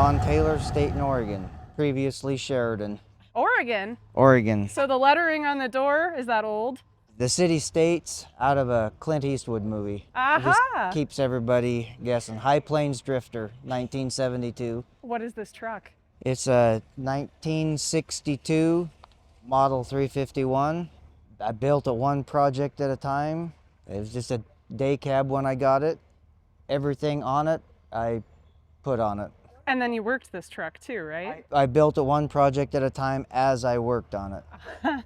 John Taylor, State in Oregon. Previously Sheridan. Oregon? Oregon. So the lettering on the door, is that old? The city states out of a Clint Eastwood movie. It just Aha! keeps everybody guessing. High Plains Drifter, 1972. What is this truck? It's a 1962 Model 351. I built it one project at a time. It was just a day cab when I got it. Everything on it, I put on it. And then you worked this truck too, right? I built it one project at a time as I worked on it,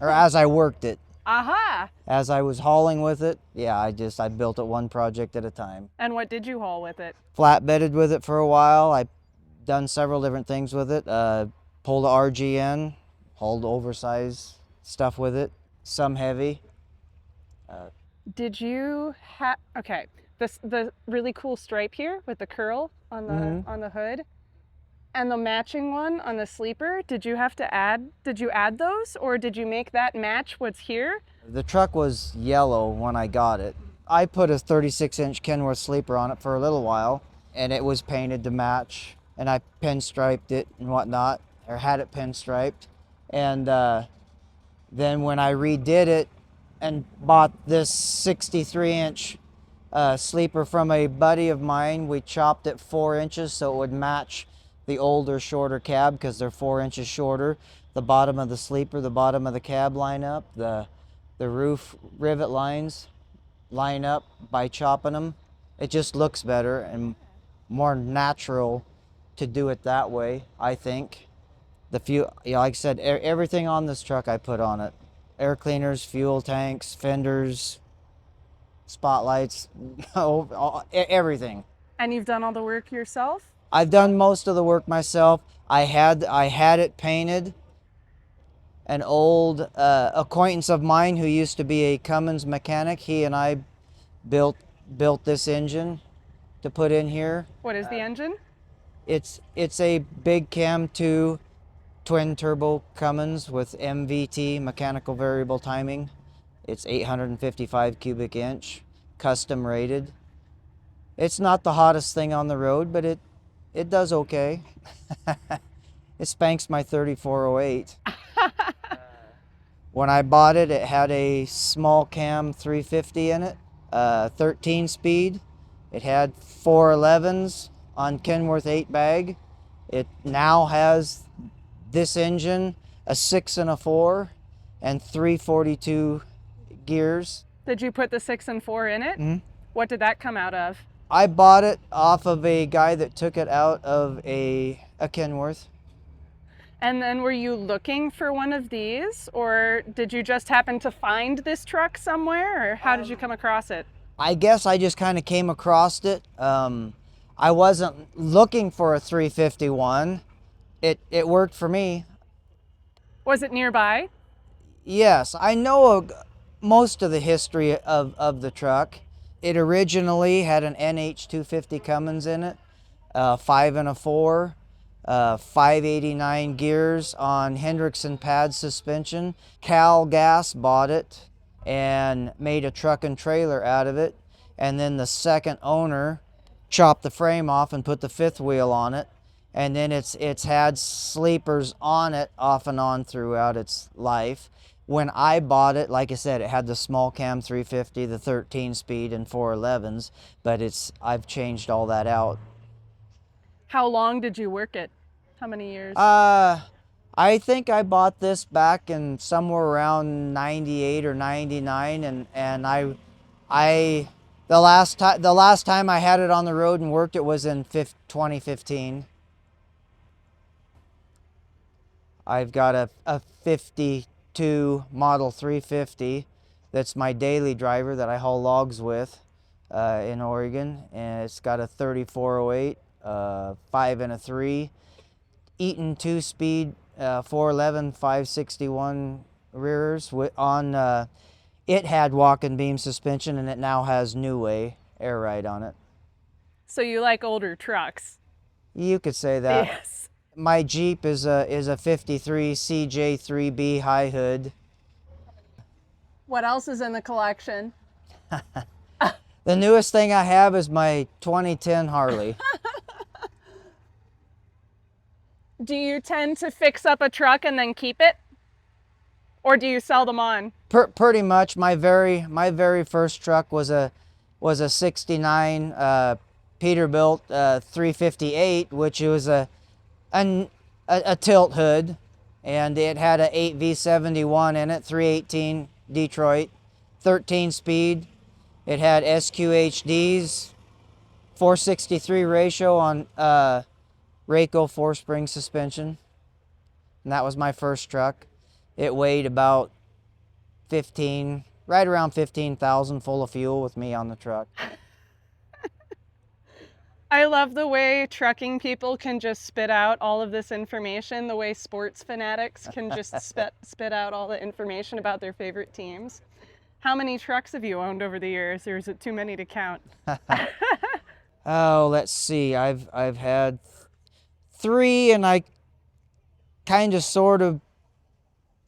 or as I worked it. Aha! As I was hauling with it, yeah, I built it one project at a time. And what did you haul with it? Flatbedded with it for a while. I've done several different things with it. Pulled a RGN, hauled oversized stuff with it, some heavy. Did you have, okay, the really cool stripe here with the curl on the hood and the matching one on the sleeper, did you add those, or did you make that match what's here? The truck was yellow when I got it. I put a 36-inch Kenworth sleeper on it for a little while, and it was painted to match, and I pinstriped it and whatnot, or had it pinstriped. And then when I redid it and bought this 63-inch sleeper from a buddy of mine, we chopped it 4 inches so it would match the older, shorter cab, because they're 4 inches shorter. The bottom of the sleeper, the bottom of the cab line up, the roof rivet lines line up by chopping them. It just looks better and more natural to do it that way, I think. Like I said, everything on this truck I put on it. Air cleaners, fuel tanks, fenders, spotlights, everything. And you've done all the work yourself? I've done most of the work myself. I had it painted. An old acquaintance of mine who used to be a Cummins mechanic, he and I built this engine to put in here. What is the engine? It's a big cam 2 twin turbo Cummins with MVT, mechanical variable timing. It's 855 cubic inch, custom rated. It's not the hottest thing on the road, but it does okay. It spanks my 3408. When I bought it, it had a small cam 350 in it, 13 speed. It had 411s on Kenworth 8 bag. It now has this engine, a 6 and a 4, and 342 gears. Did you put the 6 and 4 in it? Mm-hmm. What did that come out of? I bought it off of a guy that took it out of a Kenworth. And then were you looking for one of these, or did you just happen to find this truck somewhere, or how did you come across it? I guess I just kind of came across it. I wasn't looking for a 351. It worked for me. Was it nearby? Yes, I know most of the history of the truck. It originally had an NH250 Cummins in it, 5 and a 4, 589 gears on Hendrickson pad suspension. Cal Gas bought it and made a truck and trailer out of it, and then the second owner chopped the frame off and put the fifth wheel on it, and then it's had sleepers on it off and on throughout its life. When I bought it, like I said, it had the small cam 350, the 13 speed and 411s, but I've changed all that out. How long did you work it? How many years? I think I bought this back in somewhere around 98 or 99, and the last time I had it on the road and worked it was in 2015. I've got a 52 Model 350 that's my daily driver that I haul logs with in Oregon, and it's got a 3408, 5 and a 3, Eaton 2-speed 411 561 rears on. It had walk and beam suspension, and it now has New Way air ride on it. So you like older trucks? You could say that. Yes. My Jeep is a 53 CJ3B high hood. What else is in the collection? The newest thing I have is my 2010 Harley. Do you tend to fix up a truck and then keep it? Or do you sell them on? Pretty much. My very first truck was a 69 Peterbilt 358, which was a tilt hood, and it had a 8V71 in it, 318 Detroit, 13 speed. It had SQHDs, 463 ratio on Rayco 4-spring suspension, and that was my first truck. It weighed about 15, right around 15,000 full of fuel with me on the truck. I love the way trucking people can just spit out all of this information, the way sports fanatics can just spit out all the information about their favorite teams. How many trucks have you owned over the years, or is it too many to count? Oh, let's see. I've had 3, and I kind of sort of,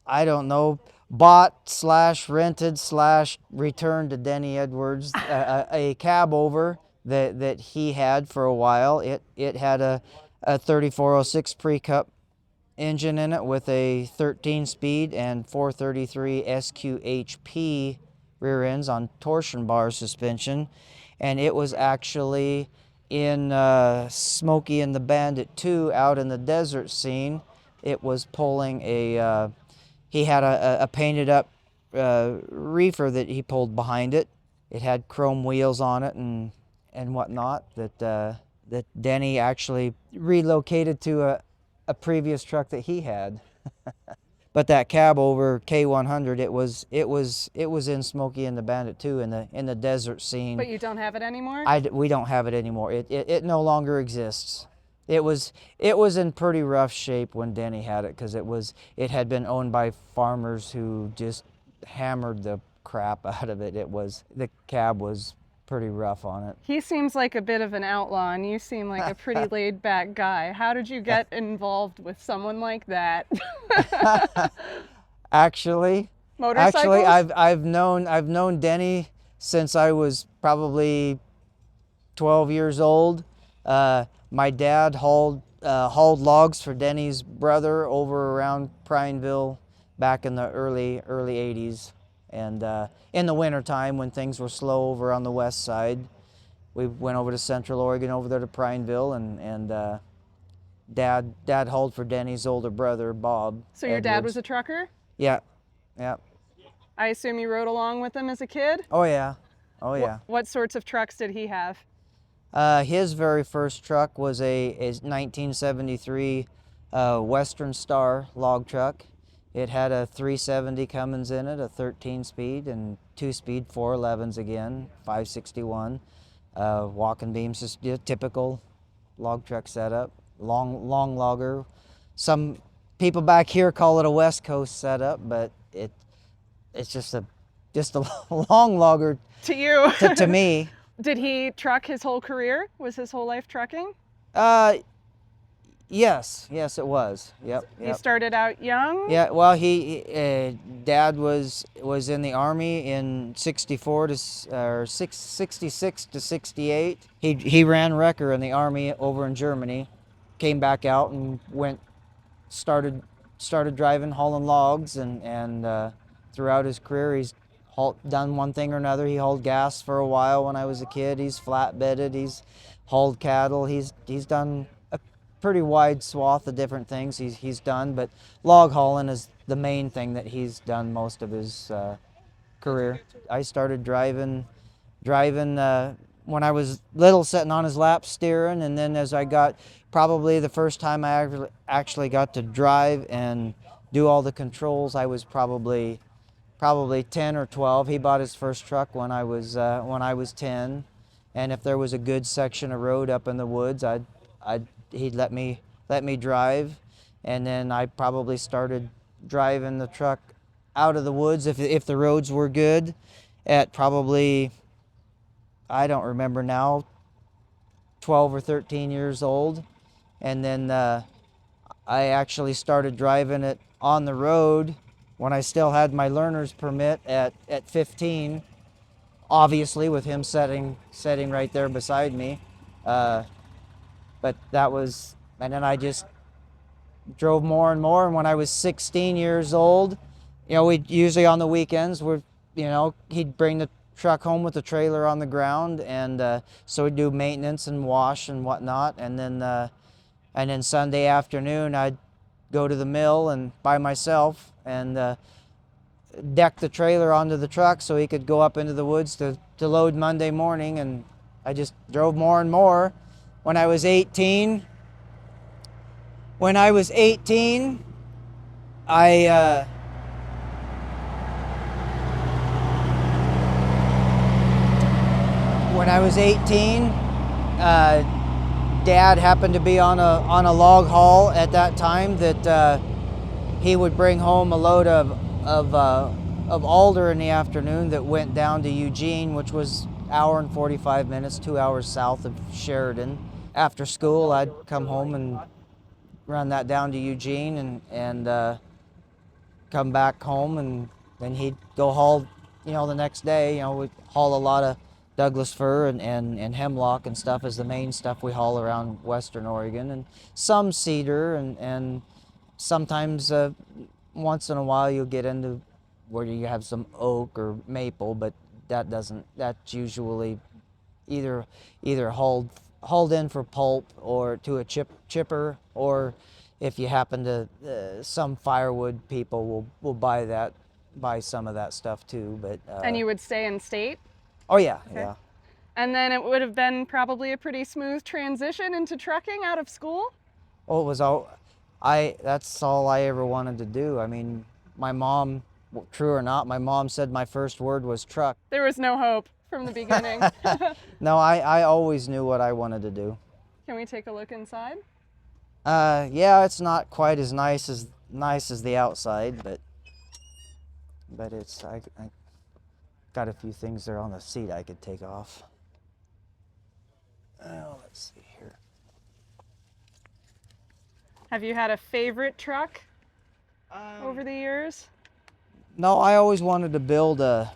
I don't know, bought slash rented slash returned to Denny Edwards a cab over that he had for a while. It had a 3406 pre-cup engine in it with a 13 speed and 433 SQHP rear ends on torsion bar suspension, and it was actually in Smokey and the Bandit 2 out in the desert scene. It was pulling he had a painted up reefer that he pulled behind it. It had chrome wheels on it and whatnot that Denny actually relocated to a previous truck that he had. But that cab over K100, it was in Smokey and the Bandit 2 in the desert scene. But you don't have it anymore? We don't have it anymore. It no longer exists. It was in pretty rough shape when Denny had it, because it had been owned by farmers who just hammered the crap out of it. The cab was pretty rough on it. He seems like a bit of an outlaw, and you seem like a pretty laid back guy. How did you get involved with someone like that? Actually, Motorcycles? I've known Denny since I was probably 12 years old. My dad hauled logs for Denny's brother over around Prineville back in the early 80s. And in the wintertime, when things were slow over on the west side, we went over to Central Oregon, over there to Prineville, and Dad hauled for Denny's older brother, Bob. So your dad Edwards. was a trucker? Yeah. I assume you rode along with him as a kid? Oh yeah. Oh yeah. What sorts of trucks did he have? His very first truck was a 1973 Western Star log truck. It had a 370 Cummins in it, a 13-speed, and 2-speed 411s again, 561. Walking beams, just typical log truck setup. Long logger. Some people back here call it a West Coast setup, but it's just a long logger To you? to me. Did he truck his whole career? Was his whole life trucking? Yes, it was. Yep. He started out young? Yeah, well, Dad was in the Army in 64 to 66 to 68. He ran wrecker in the Army over in Germany, came back out and started driving, hauling logs, and throughout his career he's done one thing or another. He hauled gas for a while when I was a kid. He's flatbedded. He's hauled cattle. He's done a pretty wide swath of different things he's done, but log hauling is the main thing that he's done most of his career. I started driving when I was little, sitting on his lap steering, and then as I got, probably the first time I actually got to drive and do all the controls, I was probably 10 or 12. He bought his first truck when I was 10, and if there was a good section of road up in the woods, he'd let me drive, and then I probably started driving the truck out of the woods if the roads were good at probably, I don't remember now, 12 or 13 years old. And then I actually started driving it on the road when I still had my learner's permit at 15, obviously with him sitting right there beside me. But that was, and then I just drove more and more. And when I was 16 years old, we usually on the weekends, he'd bring the truck home with the trailer on the ground, and so we'd do maintenance and wash and whatnot. And then Sunday afternoon, I'd go to the mill and by myself and deck the trailer onto the truck so he could go up into the woods to load Monday morning. And I just drove more and more. When I was 18, I when I was 18, Dad happened to be on a log haul at that time that he would bring home a load of alder in the afternoon that went down to Eugene, which was hour and 45 minutes, 2 hours south of Sheridan. After school, I'd come home and run that down to Eugene and come back home, and then he'd go haul, the next day. We'd haul a lot of Douglas fir and hemlock and stuff is the main stuff we haul around Western Oregon, and some cedar and sometimes once in a while you'll get into where you have some oak or maple, but that's usually either hauled in for pulp or to a chipper, or if you happen to some firewood people will buy some of that stuff too. But and you would stay in state? Oh yeah, okay. Yeah. And then it would have been probably a pretty smooth transition into trucking out of school? Oh, it was that's all I ever wanted to do. I mean, my mom, true or not, my mom said my first word was truck. There was no hope from the beginning. No, I always knew what I wanted to do. Can we take a look inside? Yeah, it's not quite as nice as the outside, but it's I got a few things there on the seat I could take off. Let's see here. Have you had a favorite truck over the years? No, I always wanted to build an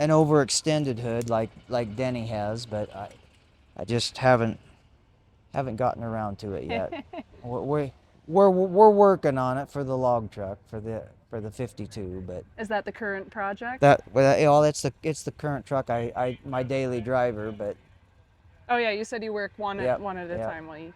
overextended hood like Denny has, but I just haven't gotten around to it yet. we're working on it for the log truck for the 52, but is that the current project? It's the current truck my daily driver, but oh yeah, you said you work one at a Yep. time while you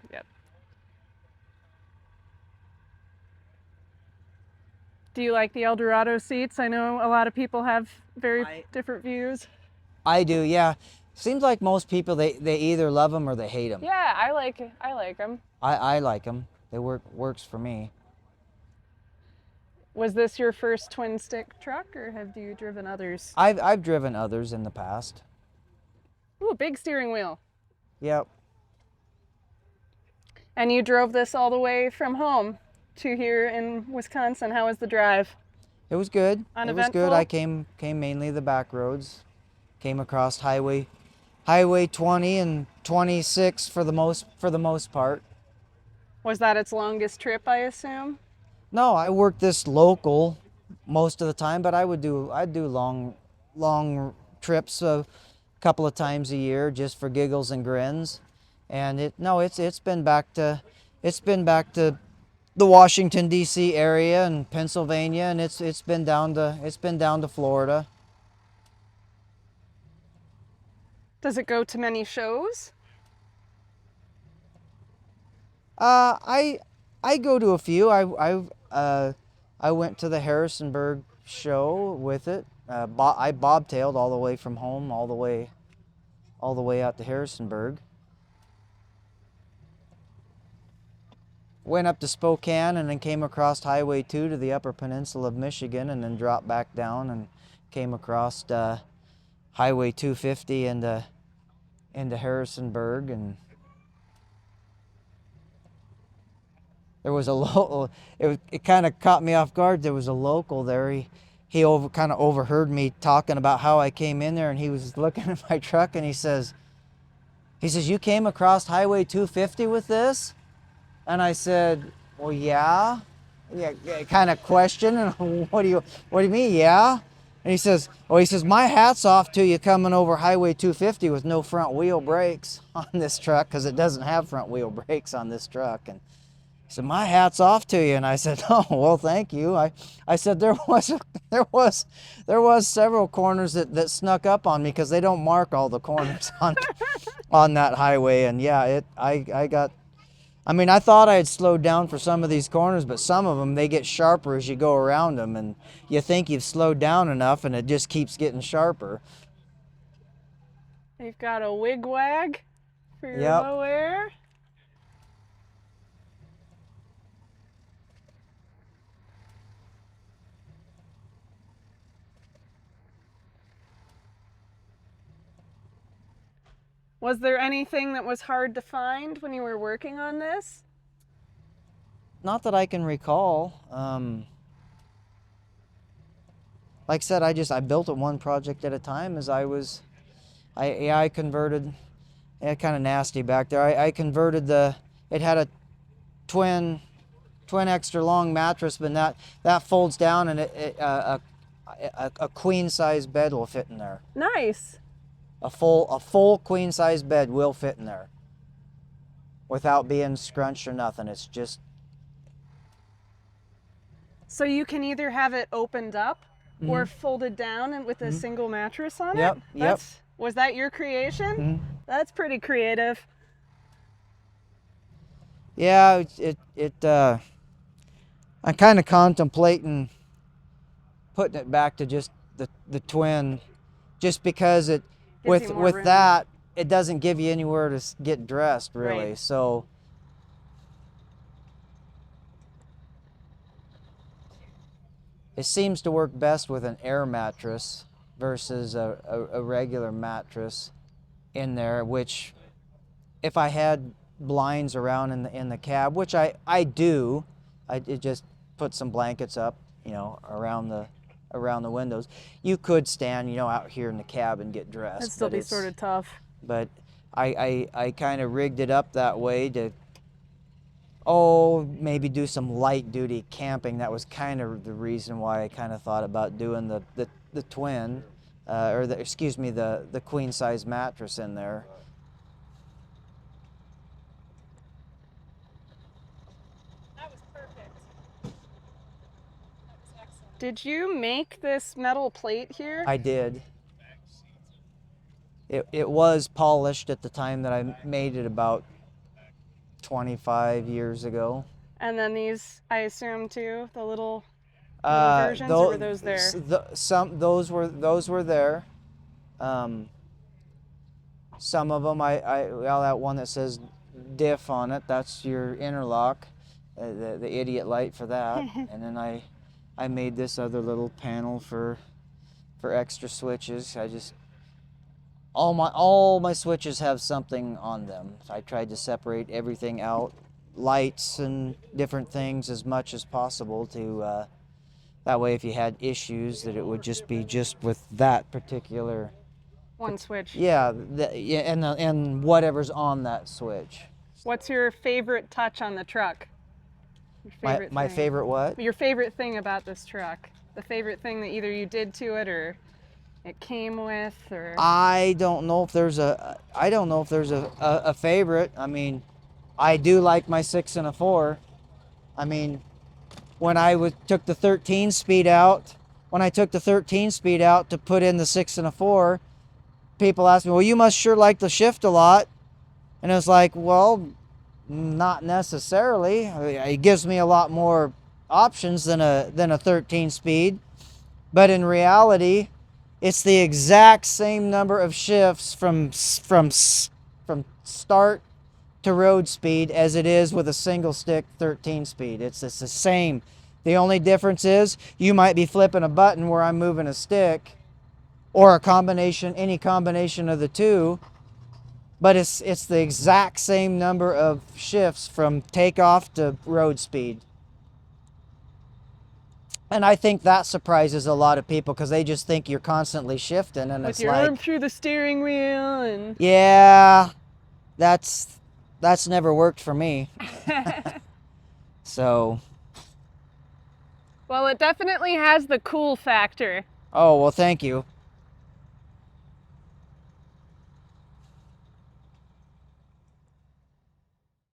Do you like the Eldorado seats? I know a lot of people have very different views. I do, yeah. Seems like most people they either love them or they hate them. Yeah, I like them. I like them. They works for me. Was this your first twin stick truck, or have you driven others? I've driven others in the past. Ooh, big steering wheel. Yep. And you drove this all the way from home to here in Wisconsin. How was the drive? It was good. Uneventful? It was good. I came mainly the back roads. Came across Highway 20 and 26 for the most part. Was that its longest trip, I assume? No, I worked this local most of the time, but I'd do long trips a couple of times a year just for giggles and grins. And it's been back to the Washington D.C. area and Pennsylvania, and it's been down to Florida. Does it go to many shows? I go to a few. I went to the Harrisonburg show with it. I bobtailed all the way from home, all the way out to Harrisonburg. Went up to Spokane and then came across Highway 2 to the Upper Peninsula of Michigan, and then dropped back down and came across Highway 250 into Harrisonburg. And there was a local. It kind of caught me off guard. There was a local there. He kind of overheard me talking about how I came in there, and he was looking at my truck, and he says, "You came across Highway 250 with this?" And I said, "Well, yeah." Kind of question, and what do you mean, yeah? And he says, "My hat's off to you coming over Highway 250 with no front wheel brakes on this truck, because it doesn't have front wheel brakes on this truck." And He said, my hat's off to you. And I said, oh, well, thank you. I said, there was several corners that snuck up on me because they don't mark all the corners on that highway. And yeah, I mean, I thought I had slowed down for some of these corners, but some of them, they get sharper as you go around them. And you think you've slowed down enough and it just keeps getting sharper. You've got a wig wag for your Yep. low air. Was there anything that was hard to find when you were working on this? Not that I can recall. Like I said, I built it one project at a time as I converted, kind of nasty back there. I converted it had a twin extra long mattress, but that folds down and a queen size bed will fit in there. Nice. A full queen size bed will fit in there without being scrunched or nothing. It's just. So you can either have it opened up or folded down and with a single mattress on it? Yep. Was that your creation? That's pretty creative. Yeah, I'm kind of contemplating putting it back to just the twin, just because Gives you more with room. that it doesn't give you anywhere to get dressed really. Right. So it seems to work best with an air mattress versus a regular mattress in there, which if I had blinds around in the cab, which I do, it just put some blankets up, around the windows. You could stand, out here in the cab and get dressed. That'd still be sort of tough. But I kind of rigged it up that way to maybe do some light duty camping. That was kind of the reason why I kind of thought about doing the twin, the queen size mattress in there. That was perfect. That was excellent. Did you make this metal plate here? I did. It was polished at the time that I made it, about 25 years ago. And then these, I assume too, the little versions, or were those there? Those were there. Some of them, that one that says diff on it, that's your interlock, the idiot light for that. And then I made this other little panel for extra switches. All my switches have something on them. I tried to separate everything out, lights and different things, as much as possible to that way if you had issues that it would just be with that particular one switch. Yeah, and whatever's on that switch. What's your favorite touch on the truck? My favorite what? Your favorite thing about this truck. The favorite thing that either you did to it or it came with, or I don't know if there's a favorite. I mean, I do like my 6 and a 4. I mean, when I took the 13 speed out to put in the 6 and a 4, people asked me, well, you must sure like the shift a lot. And it was like, well, not necessarily. It gives me a lot more options than a 13 speed. But in reality, it's the exact same number of shifts from start to road speed as it is with a single stick 13 speed. It's the same. The only difference is you might be flipping a button where I'm moving a stick, or any combination of the two, but it's the exact same number of shifts from takeoff to road speed. And I think that surprises a lot of people because they just think you're constantly shifting, and with your arm through the steering wheel and yeah, that's never worked for me. So. Well, it definitely has the cool factor. Oh, well, thank you.